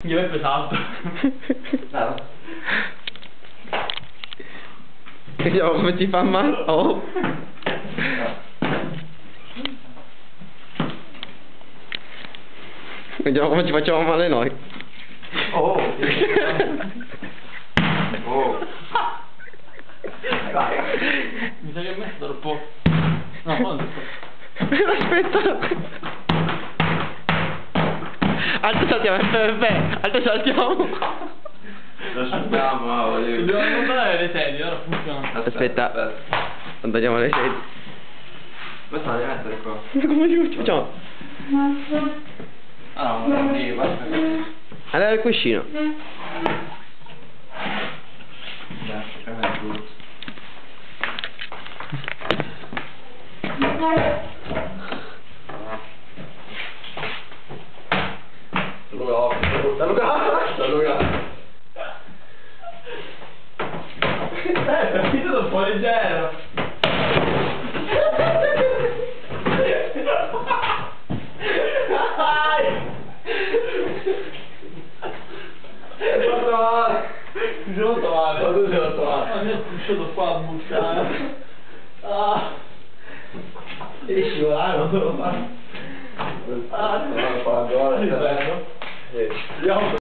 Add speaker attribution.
Speaker 1: Io è pesato.
Speaker 2: Bravo.
Speaker 3: Vediamo come ti fa male. Oh. Vediamo come ci facciamo male noi.
Speaker 2: Oh. Oh. Vai.
Speaker 1: Mi sa che ho messo troppo. No, quando?
Speaker 3: Aspetta. Alto saltiamo, alto saltiamo.
Speaker 2: Lo asciughiamo, volevo.
Speaker 1: Dobbiamo andare le sedie, ora funziona.
Speaker 3: Aspetta. Andiamo alle 6.
Speaker 2: Dove sta? Devi mettere qua.
Speaker 3: Come ci facciamo?
Speaker 2: Ah no, non devi, basta.
Speaker 3: Allora il cuscino.
Speaker 2: Dai, prima il brutto.
Speaker 1: È partito un po' leggero.
Speaker 2: È fatto male.
Speaker 1: Mi sono fatto male.
Speaker 2: Ma tu sei fatto male.
Speaker 1: Ma mi ha pusciato qua a bucciare. Ah.
Speaker 2: Devi scivolare, non te lo fai. Ah, no, fa ancora.
Speaker 1: Ripeto.
Speaker 2: Vediamo.